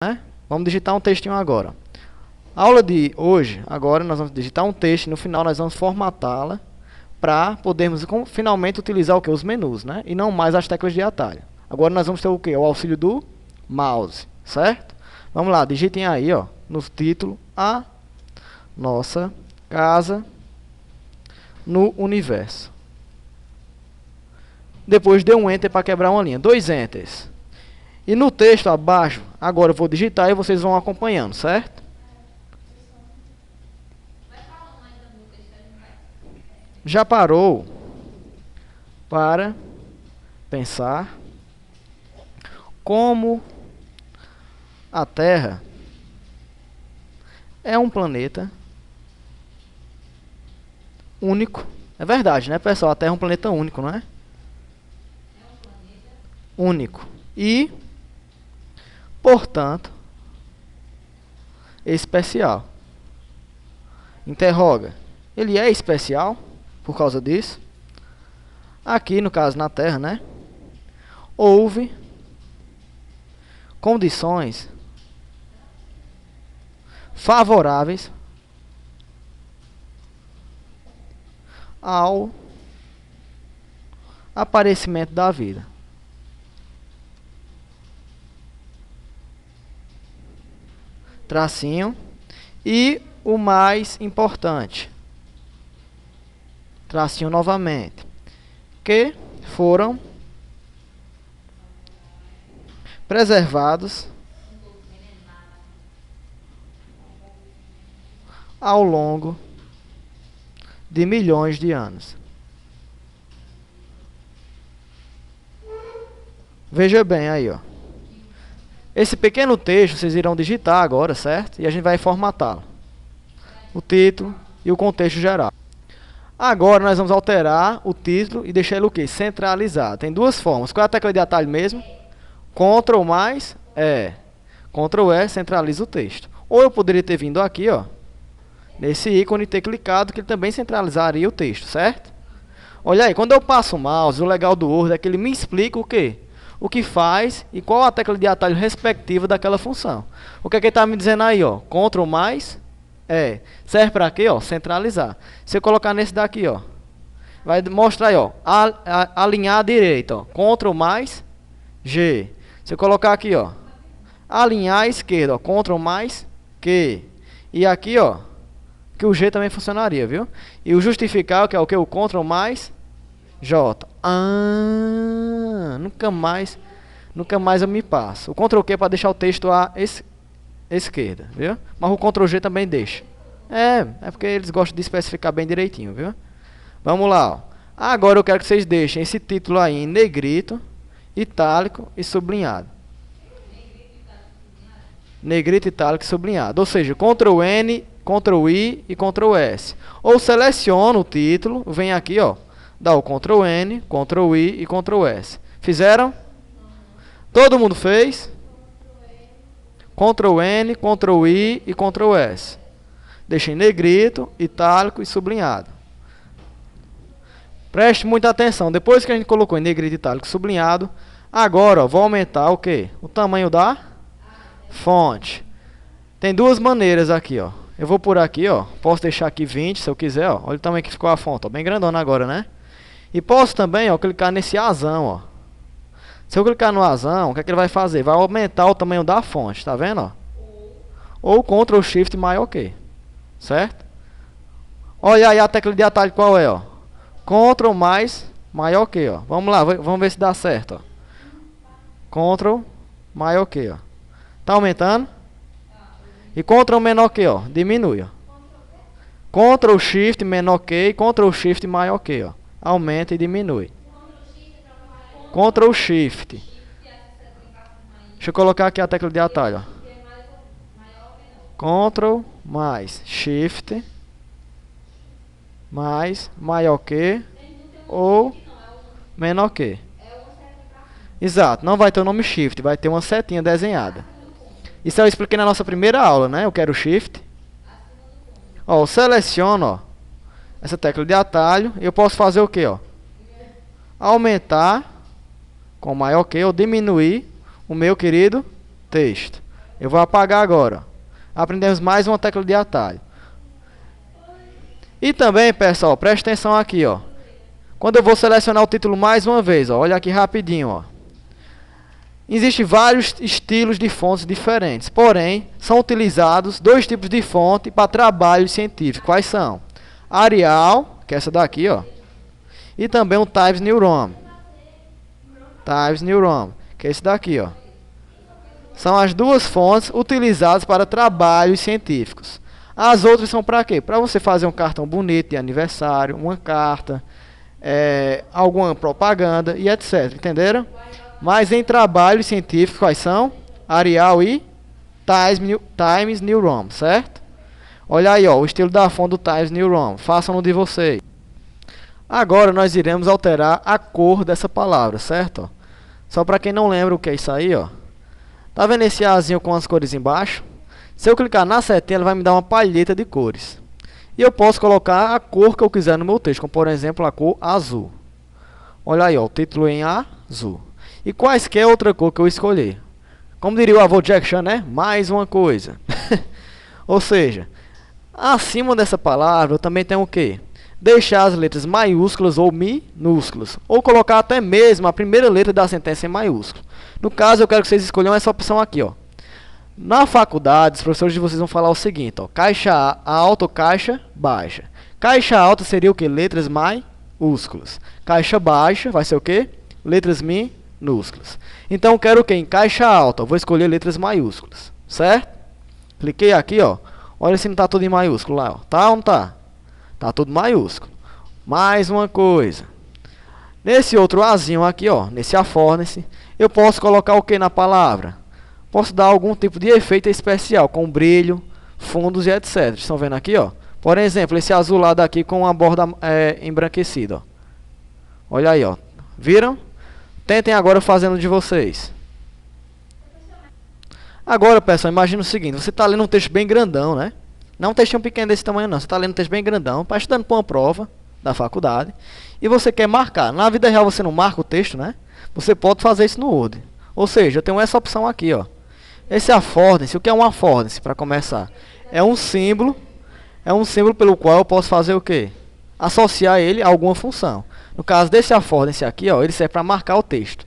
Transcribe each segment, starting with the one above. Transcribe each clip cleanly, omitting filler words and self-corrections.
né? Vamos digitar um textinho agora. A aula de hoje, agora nós vamos digitar um texto e no final nós vamos formatá-la para podermos finalmente utilizar o que? Os menus, né? E não mais as teclas de atalho. Agora nós vamos ter o que? O auxílio do mouse, certo? Vamos lá, digitem aí, ó, no título, a nossa casa no universo. Depois dê um enter para quebrar uma linha, 2 enters. E no texto abaixo, agora eu vou digitar e vocês vão acompanhando, certo? Já parou para pensar como a Terra é um planeta único? É verdade, né, pessoal? A Terra é um planeta único, não é? Único. E, portanto, especial. Interroga. Ele é especial por causa disso? Aqui, no caso, na Terra, né? Houve condições favoráveis ao aparecimento da vida. Tracinho. E o mais importante, tracinho novamente, que foram preservados ao longo de milhões de anos. Veja bem aí, ó. Esse pequeno texto vocês irão digitar agora, certo? E a gente vai formatá-lo. O título e o contexto geral. Agora nós vamos alterar o título e deixar ele o quê? Centralizado. Tem duas formas. Qual é a tecla de atalho mesmo? Ctrl mais E. Ctrl E centraliza o texto. Ou eu poderia ter vindo aqui, ó, nesse ícone e ter clicado, que ele também centralizaria o texto, certo? Olha aí, quando eu passo o mouse, o legal do Word é que ele me explica o quê? O que faz e qual a tecla de atalho respectiva daquela função. O que é que ele está me dizendo aí, ó? Ctrl mais E. Serve para quê, ó? Centralizar. Se eu colocar nesse daqui, ó, vai mostrar aí, ó, alinhar à direita, ó. Ctrl mais G. Se eu colocar aqui, ó, alinhar à esquerda, ó, Ctrl mais Q. E aqui, ó, que o G também funcionaria, viu? E o justificar, que é o que? O Ctrl mais J. Nunca mais eu me passo. O Ctrl Q é para deixar o texto à esquerda, viu? Mas o Ctrl G também deixa. É porque eles gostam de especificar bem direitinho, viu? Vamos lá, ó. Agora eu quero que vocês deixem esse título aí em negrito, itálico e sublinhado. Negrito, itálico e sublinhado. Ou seja, Ctrl N, Ctrl I e Ctrl S. Ou seleciono o título, vem aqui, ó, dá o Ctrl N, Ctrl I e Ctrl S. Fizeram? Todo mundo fez? Ctrl N, Ctrl I e Ctrl S. Deixem negrito, itálico e sublinhado. Preste muita atenção. Depois que a gente colocou em negrito, itálico e sublinhado, agora, ó, vou aumentar o quê? O tamanho da fonte. Tem duas maneiras aqui, ó. Eu vou por aqui, ó. Posso deixar aqui 20 se eu quiser, ó. Olha o tamanho que ficou a fonte, ó. Bem grandona agora, né? E posso também, ó, clicar nesse azão, ó. Se eu clicar no azão, o que é que ele vai fazer? Vai aumentar o tamanho da fonte, tá vendo, ó? Ou Ctrl Shift maior que, certo? Olha aí a tecla de atalho qual é, ó? Ctrl mais maior que, ó. Vamos lá, vamos ver se dá certo, ó. Ctrl maior que, ó. Tá aumentando? E Ctrl menor que, ó, diminui, ó. Ctrl Shift menor que e Ctrl Shift maior que, ó. Aumenta e diminui. Ctrl Shift. Deixa eu colocar aqui a tecla de atalho, ó. Ctrl mais Shift mais maior que ou menor que. Exato, não vai ter o nome Shift, vai ter uma setinha desenhada. Isso eu expliquei na nossa primeira aula, né? Eu quero Shift. Ó, eu seleciono, ó, essa tecla de atalho e eu posso fazer o que, ó? Aumentar com maior que ou diminuir o meu querido texto. Eu vou apagar agora. Aprendemos mais uma tecla de atalho. E também, pessoal, preste atenção aqui, ó. Quando eu vou selecionar o título mais uma vez, ó, olha aqui rapidinho, ó. Existem vários estilos de fontes diferentes, porém, são utilizados dois tipos de fonte para trabalho científico. Quais são? Arial, que é essa daqui, ó. E também o Times New Roman. Times New Roman, que é esse daqui, ó. São as duas fontes utilizadas para trabalhos científicos. As outras são para quê? Para você fazer um cartão bonito de aniversário, uma carta, alguma propaganda e etc. Entenderam? Mas em trabalhos científicos, quais são? Arial e Times New Roman, certo? Olha aí, ó, o estilo da fonte do Times New Roman. Façam no de vocês. Agora nós iremos alterar a cor dessa palavra, certo? Ó, só para quem não lembra o que é isso aí, ó. Tá vendo esse Azinho com as cores embaixo? Se eu clicar na setinha, ele vai me dar uma palheta de cores. E eu posso colocar a cor que eu quiser no meu texto, como por exemplo a cor azul. Olha aí, ó, o título em azul. E quaisquer outra cor que eu escolher. Como diria o avô Jack Chan, né? Mais uma coisa. Ou seja, acima dessa palavra eu também tenho o quê? Deixar as letras maiúsculas ou minúsculas. Ou colocar até mesmo a primeira letra da sentença em maiúsculo. No caso, eu quero que vocês escolham essa opção aqui, ó. Na faculdade, os professores de vocês vão falar o seguinte, ó. Caixa alta ou caixa baixa. Caixa alta seria o quê? Letras maiúsculas. Caixa baixa vai ser o quê? Letras minúsculas. Então, eu quero o quê? Em caixa alta, eu vou escolher letras maiúsculas. Certo? Cliquei aqui, ó. Olha se não está tudo em maiúsculo lá, ó. Tá ou não tá? Tá tudo maiúsculo. Mais uma coisa. Nesse outro Azinho aqui, ó. Nesse affornece, eu posso colocar o que na palavra? Posso dar algum tipo de efeito especial, com brilho, fundos e etc. Estão vendo aqui, ó? Por exemplo, esse azulado aqui com uma borda embranquecida, ó. Olha aí, ó. Viram? Tentem agora fazendo de vocês. Agora, pessoal, imagina o seguinte. Você está lendo um texto bem grandão, né? Não um textinho pequeno desse tamanho, não. Você está lendo um texto bem grandão, está estudando para uma prova da faculdade. E você quer marcar. Na vida real você não marca o texto, né? Você pode fazer isso no Word. Ou seja, eu tenho essa opção aqui, ó. Esse affordancy, o que é um affordancy para começar? É um símbolo pelo qual eu posso fazer o quê? Associar ele a alguma função. No caso desse affordancy aqui, ó, ele serve para marcar o texto.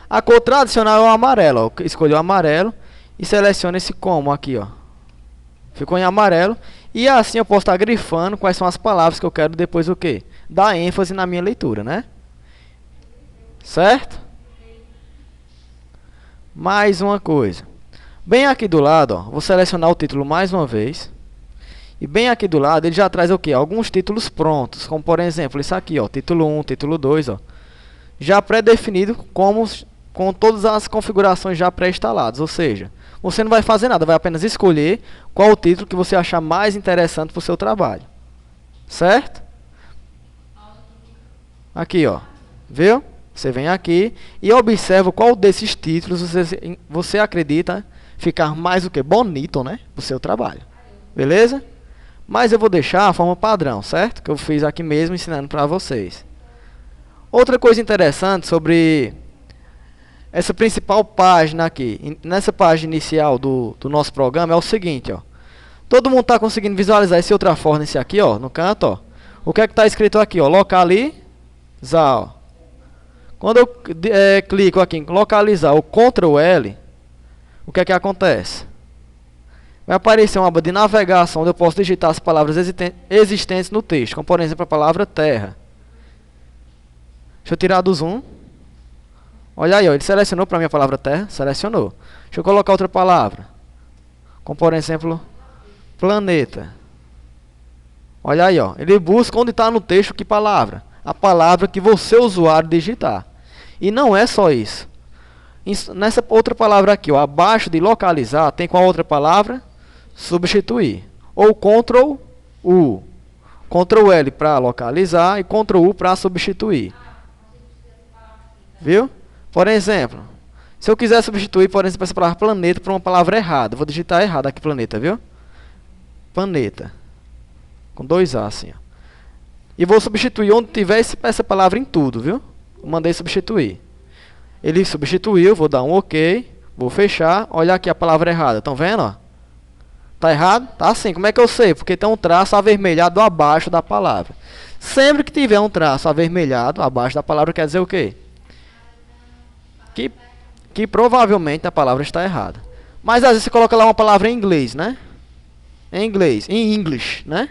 A cor tradicional é o amarelo, ó. Escolhi o amarelo e seleciono esse como aqui, ó. Ficou em amarelo e assim eu posso estar grifando quais são as palavras que eu quero depois o quê? Dar ênfase na minha leitura, né? Certo? Mais uma coisa. Bem aqui do lado, ó, vou selecionar o título mais uma vez. E bem aqui do lado ele já traz o quê? Alguns títulos prontos, como por exemplo esse aqui, ó, título 1, título 2, ó. Já pré-definido com todas as configurações já pré-instaladas, ou seja, você não vai fazer nada, vai apenas escolher qual o título que você achar mais interessante para o seu trabalho. Certo? Aqui, ó. Viu? Você vem aqui e observa qual desses títulos você acredita ficar mais o que? Bonito, né? Para o seu trabalho. Beleza? Mas eu vou deixar a forma padrão, certo? Que eu fiz aqui mesmo ensinando para vocês. Outra coisa interessante sobre essa principal página aqui, nessa página inicial do nosso programa, é o seguinte, ó. Todo mundo está conseguindo visualizar esse outro affordancy aqui, ó, no canto, ó. O que é que está escrito aqui, ó? Localizar, ó. Quando eu clico aqui em localizar o Ctrl L, o que é que acontece? Vai aparecer uma aba de navegação onde eu posso digitar as palavras existentes no texto, como por exemplo a palavra terra. Deixa eu tirar do zoom. Olha aí, ó, ele selecionou para mim a palavra terra, selecionou. Deixa eu colocar outra palavra, como por exemplo planeta. Olha aí, ó, ele busca onde está no texto que palavra? A palavra que você, usuário, digitar. E não é só isso. Nessa outra palavra aqui, ó, abaixo de localizar, tem qual outra palavra? Substituir. Ou Ctrl U. Ctrl L para localizar e Ctrl U para substituir. Viu? Por exemplo, se eu quiser substituir, por exemplo, essa palavra planeta por uma palavra errada, vou digitar errado aqui planeta, viu? Planeta. Com 2 A assim, ó. E vou substituir onde tiver essa palavra em tudo, viu? Mandei substituir. Ele substituiu, vou dar um OK. Vou fechar. Olha aqui a palavra errada. Estão vendo, ó? Tá errado? Tá assim. Como é que eu sei? Porque tem um traço avermelhado abaixo da palavra. Sempre que tiver um traço avermelhado abaixo da palavra, quer dizer o quê? Que provavelmente a palavra está errada. Mas às vezes você coloca lá uma palavra em inglês, né? Em inglês, em English, né?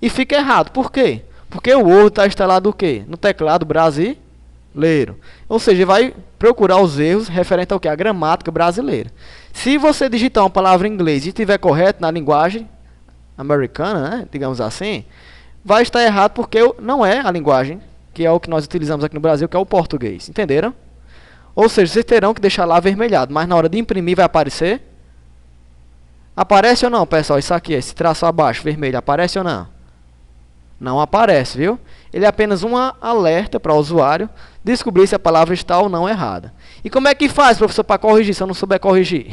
E fica errado. Por quê? Porque o Word está instalado o quê? No teclado brasileiro. Ou seja, vai procurar os erros referentes ao quê? A gramática brasileira. Se você digitar uma palavra em inglês e estiver correto na linguagem americana, né? Digamos assim, vai estar errado porque não é a linguagem, que é o que nós utilizamos aqui no Brasil, que é o português. Entenderam? Ou seja, vocês terão que deixar lá avermelhado, mas na hora de imprimir vai aparecer? Aparece ou não, pessoal? Isso aqui, esse traço abaixo, vermelho, aparece ou não? Não aparece, viu? Ele é apenas um alerta para o usuário descobrir se a palavra está ou não errada. E como é que faz, professor, para corrigir, se eu não souber corrigir?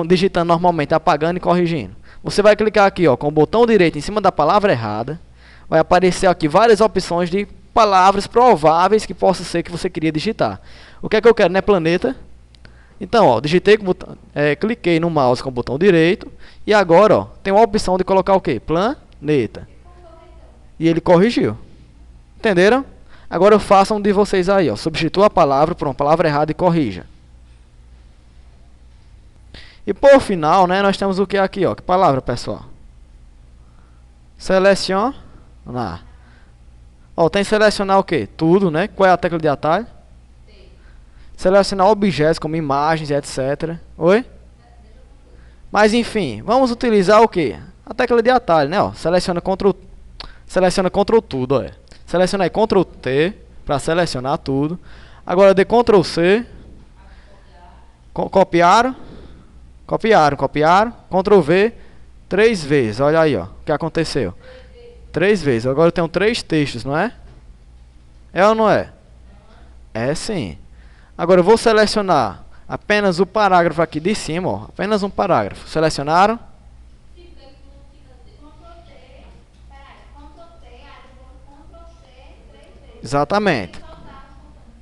Digitando normalmente, apagando e corrigindo. Você vai clicar aqui, ó, com o botão direito em cima da palavra errada. Vai aparecer aqui várias opções de palavras prováveis que possa ser que você queria digitar. O que é que eu quero, né? Planeta. Então, ó, digitei com o botão, cliquei no mouse com o botão direito. E agora, ó, tem uma opção de colocar o quê? Planeta. E ele corrigiu. Entenderam? Agora façam um de vocês aí, ó. Substitua a palavra por uma palavra errada e corrija. E por final, né, nós temos o que aqui, ó? Que palavra, pessoal? Selecionar. Ó, tem selecionar o quê? Tudo, né? Qual é a tecla de atalho? Selecionar objetos como imagens, etc. Oi? Mas enfim, vamos utilizar o quê? A tecla de atalho, né? Ó, seleciona Ctrl tudo, ó. Seleciona aí Ctrl T para selecionar tudo. Agora dê Ctrl C. Copiaram. Ctrl V 3 vezes. Olha aí, ó, o que aconteceu. 3 vezes. Agora eu tenho 3 textos, não é? É ou não é? É sim. Agora eu vou selecionar apenas o parágrafo aqui de cima, ó. Apenas um parágrafo. Selecionaram? Exatamente.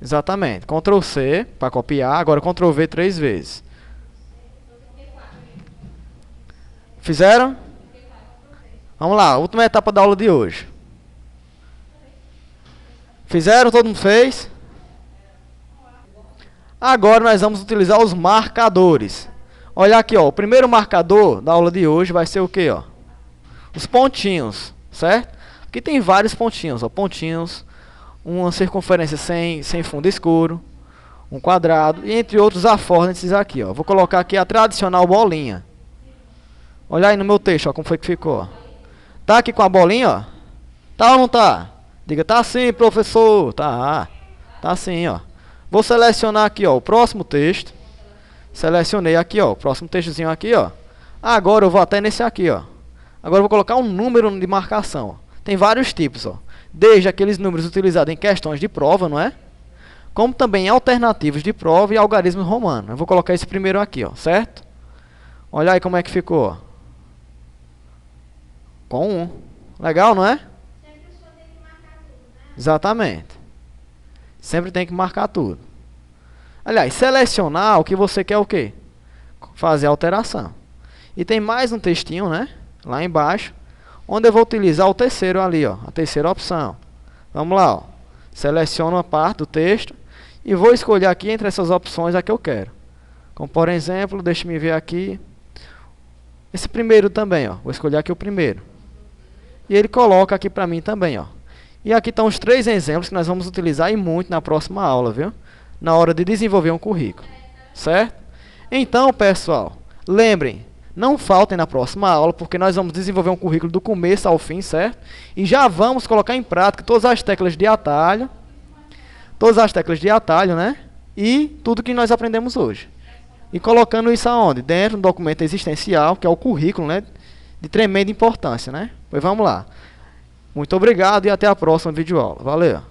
Exatamente. Ctrl C para copiar. Agora Ctrl V 3 vezes. Fizeram? Vamos lá, última etapa da aula de hoje. Fizeram? Todo mundo fez? Agora nós vamos utilizar os marcadores. Olha aqui, ó, o primeiro marcador da aula de hoje vai ser o quê, ó? Os pontinhos, certo? Aqui tem vários pontinhos, ó, pontinhos, uma circunferência sem fundo escuro, um quadrado, e entre outros afórdices aqui, ó. Vou colocar aqui a tradicional bolinha. Olha aí no meu texto, ó, como foi que ficou, ó. Tá aqui com a bolinha, ó? Tá ou não tá? Diga, tá sim, professor. Tá. Tá sim, ó. Vou selecionar aqui, ó, o próximo texto. Selecionei aqui, ó, o próximo textozinho aqui, ó. Agora eu vou até nesse aqui, ó. Agora eu vou colocar um número de marcação, ó. Tem vários tipos, ó. Desde aqueles números utilizados em questões de prova, não é? Como também alternativos de prova e algarismos romanos. Eu vou colocar esse primeiro aqui, ó, certo? Olha aí como é que ficou, ó. Com 1. Legal, não é? Exatamente. Sempre tem que marcar tudo. Aliás, selecionar o que você quer o quê? Fazer alteração. E tem mais um textinho, né? Lá embaixo, onde eu vou utilizar o terceiro ali, ó, a terceira opção. Vamos lá, ó. Seleciono uma parte do texto e vou escolher aqui entre essas opções a que eu quero. Como por exemplo, deixe-me ver aqui. Esse primeiro também, ó. Vou escolher aqui o primeiro. E ele coloca aqui para mim também, ó. E aqui estão os 3 exemplos que nós vamos utilizar e muito na próxima aula, viu? Na hora de desenvolver um currículo. Certo? Então, pessoal, lembrem, não faltem na próxima aula, porque nós vamos desenvolver um currículo do começo ao fim, certo? E já vamos colocar em prática todas as teclas de atalho. Né? E tudo que nós aprendemos hoje. E colocando isso aonde? Dentro do documento existencial, que é o currículo, né? De tremenda importância, né? Pois vamos lá. Muito obrigado e até a próxima videoaula. Valeu!